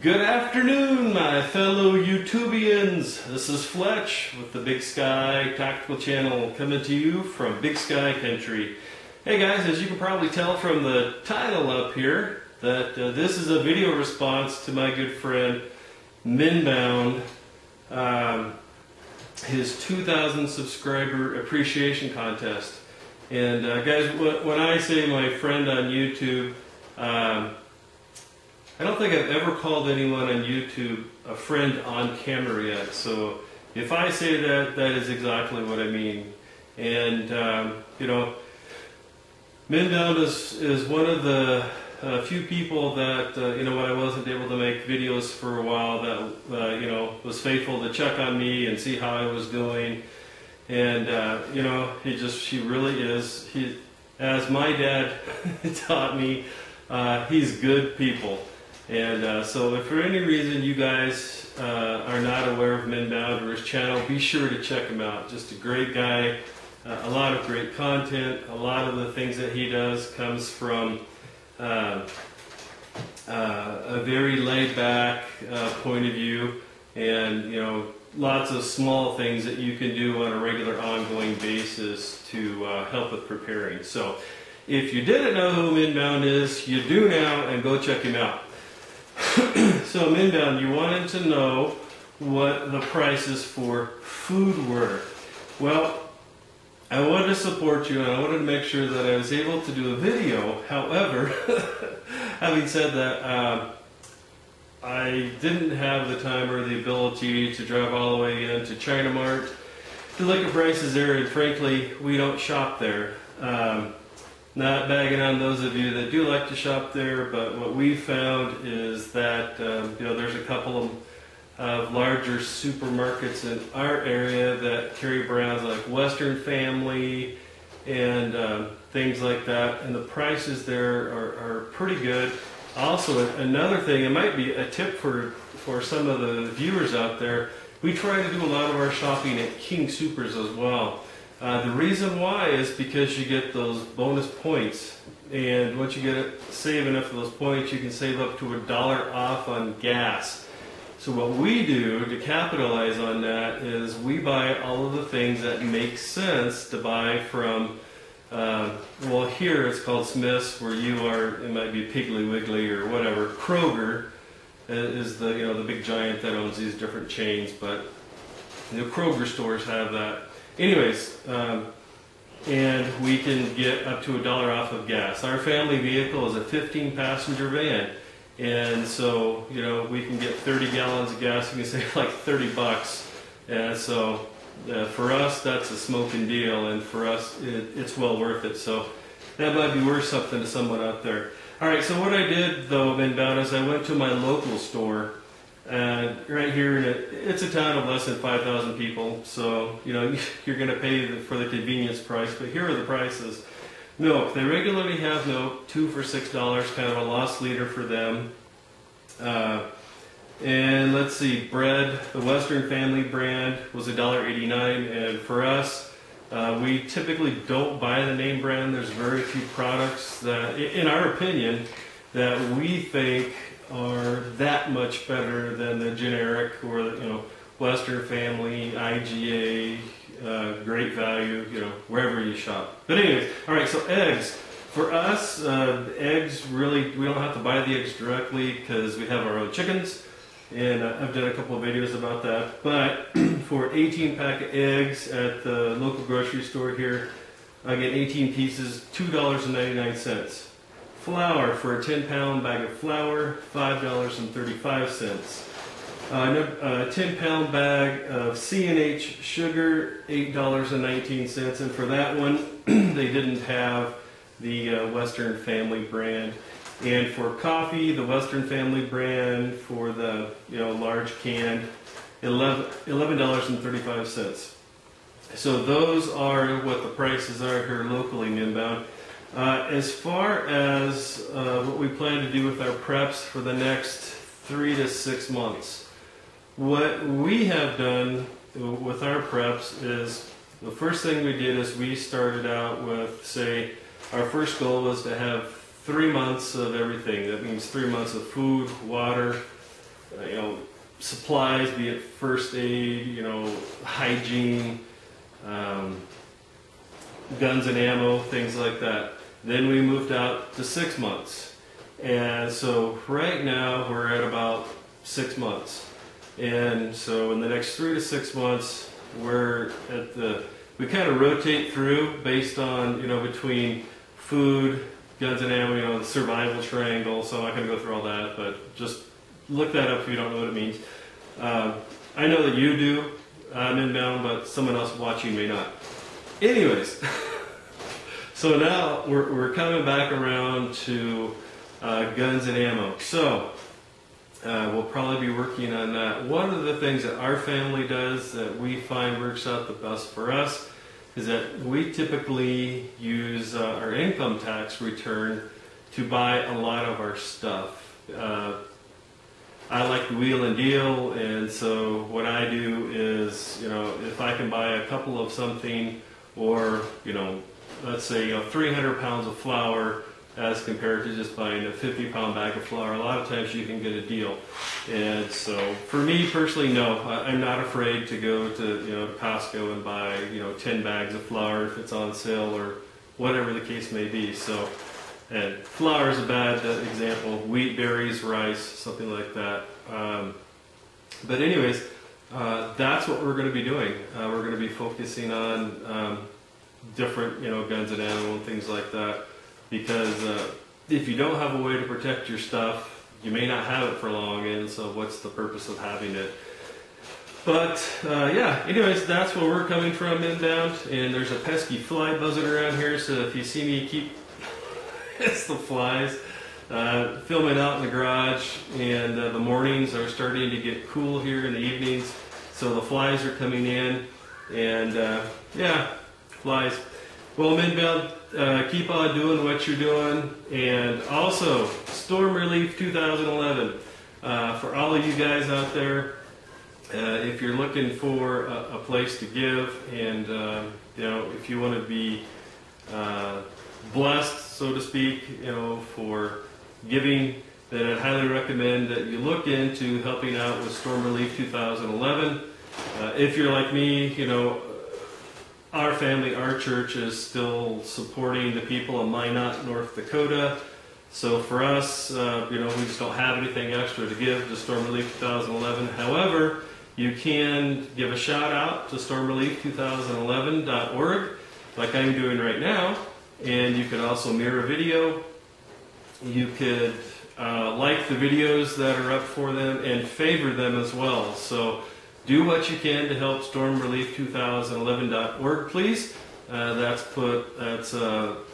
Good afternoon, my fellow YouTubians. This is Fletch with the Big Sky Tactical Channel coming to you from Big Sky Country. Hey guys, as you can probably tell from the title up here, that this is a video response to my good friend Minbound, his 2,000 subscriber appreciation contest. And guys, when I say my friend on YouTube, I don't think I've ever called anyone on YouTube a friend on camera yet. So if I say that, that is exactly what I mean. And you know, Minbound is one of the few people that you know, when I wasn't able to make videos for a while, that you know, was faithful to check on me and see how I was doing. And you know, she really is. As my dad taught me, he's good people. And so if for any reason you guys are not aware of Minbound or his channel, be sure to check him out. Just a great guy, a lot of great content. A lot of the things that he does comes from a very laid-back point of view, and you know, lots of small things that you can do on a regular, ongoing basis to help with preparing. So if you didn't know who Minbound is, you do now, and go check him out. So Minbound, you wanted to know what the prices for food were. Well, I wanted to support you, and I wanted to make sure that I was able to do a video. However, having said that, I didn't have the time or the ability to drive all the way into China Mart to look at prices there, and frankly, we don't shop there. Not bagging on those of you that do like to shop there, but what we found is that you know, there's a couple of larger supermarkets in our area that carry brands like Western Family and things like that, and the prices there are pretty good. Also, another thing, it might be a tip for some of the viewers out there, we try to do a lot of our shopping at King Supers as well. The reason why is because you get those bonus points, and once you save enough of those points, you can save up to $1 off on gas. So what we do to capitalize on that is we buy all of the things that make sense to buy from, well, here it's called Smith's, where you are, it might be Piggly Wiggly or whatever. Kroger is the, you know, the big giant that owns these different chains, but the Kroger stores have that. Anyways, and we can get up to $1 off of gas. Our family vehicle is a 15-passenger van, and so, you know, we can get 30 gallons of gas. We can save like 30 bucks, and so for us, that's a smoking deal, and for us, it's well worth it. So that might be worth something to someone out there. All right, so what I did though, Minbound, is I went to my local store. Right here, it's a town of less than 5,000 people, so you know, you're going to pay for the convenience price. But here are the prices. Milk, they regularly have milk, 2 for $6, kind of a loss leader for them. And let's see, bread, the Western Family brand was $1.89, and for us, we typically don't buy the name brand. There's very few products that, in our opinion, that we think are that much better than the generic, or you know, Western Family, IGA, Great Value, you know, wherever you shop. But anyways, all right. So eggs, for us, eggs really, we don't have to buy the eggs directly because we have our own chickens, and I've done a couple of videos about that. But for 18-pack of eggs at the local grocery store here, I get 18 pieces, $2.99. Flour, for a 10-pound bag of flour, $5.35. A 10-pound bag of C&H sugar, $8.19. And for that one, they didn't have the Western Family brand. And for coffee, the Western Family brand for the, you know, large can, $11.35. So those are what the prices are here locally, Minbound. As far as what we plan to do with our preps for the next 3 to 6 months, what we have done with our preps is, the first thing we did is we started out with, say, our first goal was to have 3 months of everything. That means 3 months of food, water, supplies, be it first aid, hygiene, guns and ammo, things like that. Then we moved out to 6 months. And so right now we're at about 6 months. And so in the next 3 to 6 months, we kind of rotate through based on, between food, guns and ammo, the survival triangle. So I'm not going to go through all that, but just look that up if you don't know what it means. I know that you do, Minbound, but someone else watching may not. Anyways, so now we're coming back around to guns and ammo. So we'll probably be working on that. One of the things that our family does that we find works out the best for us is that we typically use our income tax return to buy a lot of our stuff. I like to wheel and deal, and so what I do is, if I can buy a couple of something, or, let's say, 300 pounds of flour as compared to just buying a 50-pound bag of flour, a lot of times you can get a deal. And so for me personally, no, I'm not afraid to go to, Costco and buy, 10 bags of flour if it's on sale or whatever the case may be. So, and flour is a bad example. Wheat, berries, rice, something like that. But anyways, that's what we're going to be doing. We're going to be focusing on different, guns and ammo and things like that. Because if you don't have a way to protect your stuff, you may not have it for long, and so what's the purpose of having it? But yeah, anyways, that's where we're coming from, Minbound. And there's a pesky fly buzzing around here, so if you see me it's the flies. Filming out in the garage, and the mornings are starting to get cool here in the evenings, so the flies are coming in, and yeah, flies. Well, Minbound, keep on doing what you're doing, and also Storm Relief 2011. For all of you guys out there, if you're looking for a place to give, and if you want to be blessed, so to speak, for giving, then I'd highly recommend that you look into helping out with Storm Relief 2011. If you're like me, our family, our church is still supporting the people of Minot, North Dakota. So for us, we just don't have anything extra to give to Storm Relief 2011. However, you can give a shout out to stormrelief2011.org, like I'm doing right now. And you could also mirror video. You could like the videos that are up for them and favor them as well. So do what you can to help stormrelief2011.org, please. That's a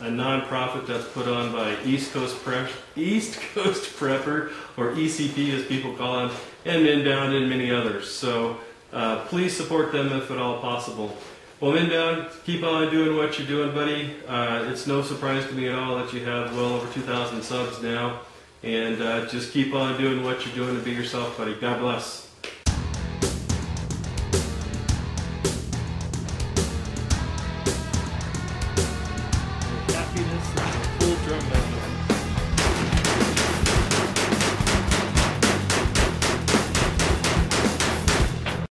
nonprofit that's put on by East Coast Prepper, or ECP as people call them, and Minbound and many others. So please support them if at all possible. Well, Minbound, keep on doing what you're doing, buddy. It's no surprise to me at all that you have well over 2,000 subs now. And just keep on doing what you're doing to be yourself, buddy. God bless.